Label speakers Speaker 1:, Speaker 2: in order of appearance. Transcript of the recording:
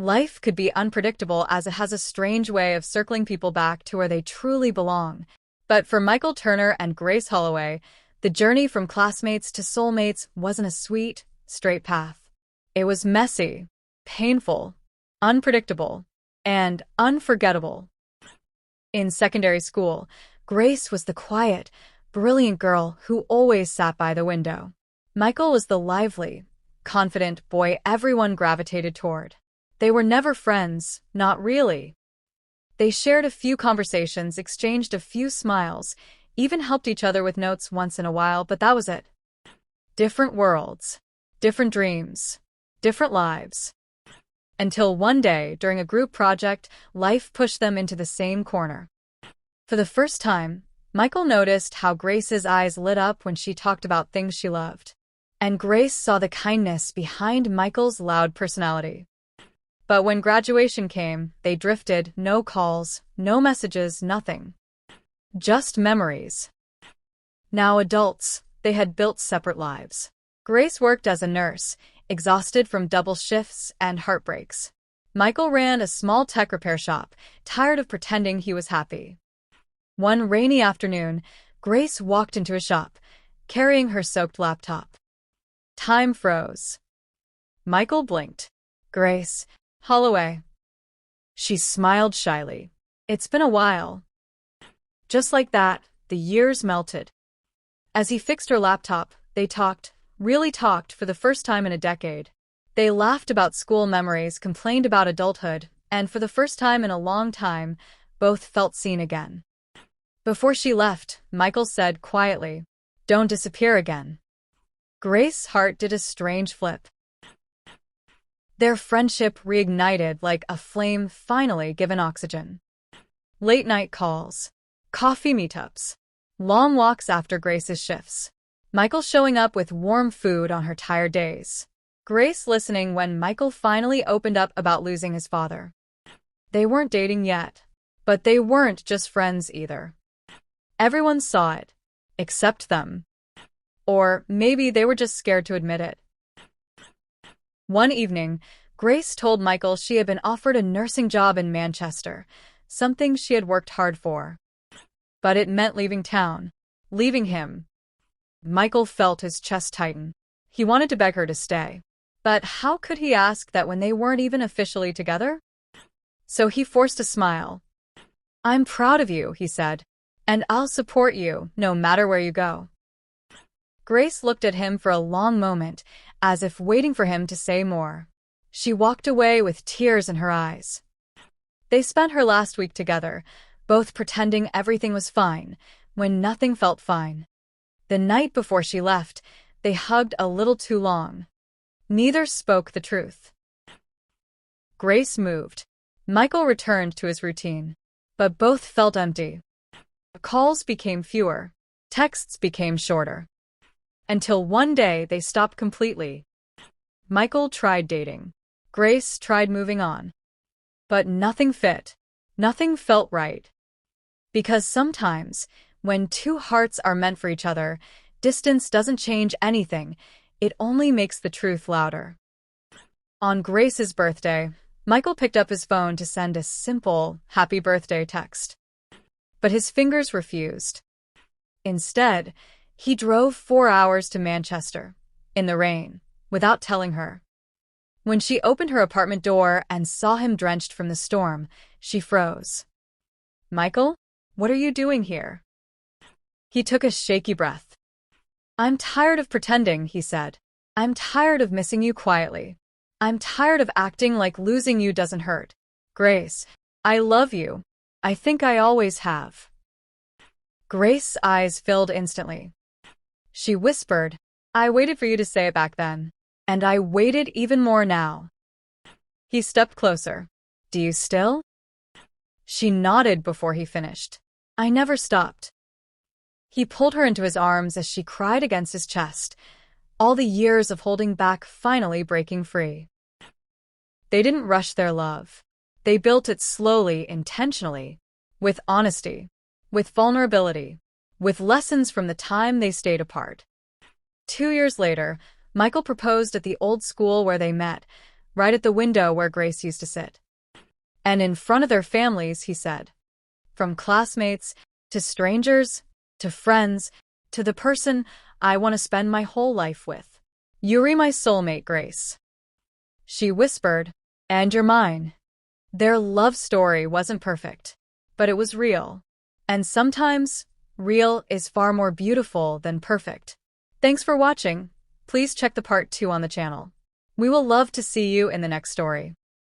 Speaker 1: Life could be unpredictable as it has a strange way of circling people back to where they truly belong. But for Michael Turner and Grace Holloway, the journey from classmates to soulmates wasn't a sweet, straight path. It was messy, painful, unpredictable, and unforgettable. In secondary school, Grace was the quiet, brilliant girl who always sat by the window. Michael was the lively, confident boy everyone gravitated toward. They were never friends, not really. They shared a few conversations, exchanged a few smiles, even helped each other with notes once in a while, but that was it. Different worlds, different dreams, different lives. Until one day, during a group project, life pushed them into the same corner. For the first time, Michael noticed how Grace's eyes lit up when she talked about things she loved. And Grace saw the kindness behind Michael's loud personality. But when graduation came, they drifted, no calls, no messages, nothing. Just memories. Now adults, they had built separate lives. Grace worked as a nurse, exhausted from double shifts and heartbreaks. Michael ran a small tech repair shop, tired of pretending he was happy. One rainy afternoon, Grace walked into a shop, carrying her soaked laptop. Time froze. Michael blinked. Grace, Holloway. She smiled shyly. It's been a while. Just like that, the years melted. As he fixed her laptop, they talked, really talked for the first time in a decade. They laughed about school memories, complained about adulthood, and for the first time in a long time, both felt seen again. Before she left, Michael said quietly, "Don't disappear again." Grace's heart did a strange flip. Their friendship reignited like a flame finally given oxygen. Late-night calls, coffee meetups, long walks after Grace's shifts. Michael showing up with warm food on her tired days. Grace listening when Michael finally opened up about losing his father. They weren't dating yet, but they weren't just friends either. Everyone saw it, except them. Or maybe they were just scared to admit it. One evening, Grace told Michael she had been offered a nursing job in Manchester, something she had worked hard for. But it meant leaving town, leaving him. Michael felt his chest tighten. He wanted to beg her to stay. But how could he ask that when they weren't even officially together? So he forced a smile. "I'm proud of you," he said, "and I'll support you, no matter where you go." Grace looked at him for a long moment, as if waiting for him to say more. She walked away with tears in her eyes. They spent her last week together, both pretending everything was fine, when nothing felt fine. The night before she left, they hugged a little too long. Neither spoke the truth. Grace moved. Michael returned to his routine. But both felt empty. Calls became fewer. Texts became shorter. Until one day they stopped completely. Michael tried dating. Grace tried moving on. But nothing fit. Nothing felt right. Because sometimes, when two hearts are meant for each other, distance doesn't change anything, it only makes the truth louder. On Grace's birthday, Michael picked up his phone to send a simple, happy birthday text. But his fingers refused. Instead, he drove 4 hours to Manchester, in the rain, without telling her. When she opened her apartment door and saw him drenched from the storm, she froze. "Michael, what are you doing here?" He took a shaky breath. "I'm tired of pretending," he said. "I'm tired of missing you quietly. I'm tired of acting like losing you doesn't hurt. Grace, I love you. I think I always have." Grace's eyes filled instantly. She whispered, "I waited for you to say it back then. And I waited even more now." He stepped closer. "Do you still?" She nodded before he finished. "I never stopped." He pulled her into his arms as she cried against his chest, all the years of holding back finally breaking free. They didn't rush their love. They built it slowly, intentionally, with honesty, with vulnerability, with lessons from the time they stayed apart. 2 years later, Michael proposed at the old school where they met, right at the window where Grace used to sit. And in front of their families, he said, "From classmates, to strangers, to friends, to the person I want to spend my whole life with. You're my soulmate, Grace." She whispered, "And you're mine." Their love story wasn't perfect, but it was real. And sometimes, real is far more beautiful than perfect. Thanks for watching. Please check the part 2 on the channel. We will love to see you in the next story.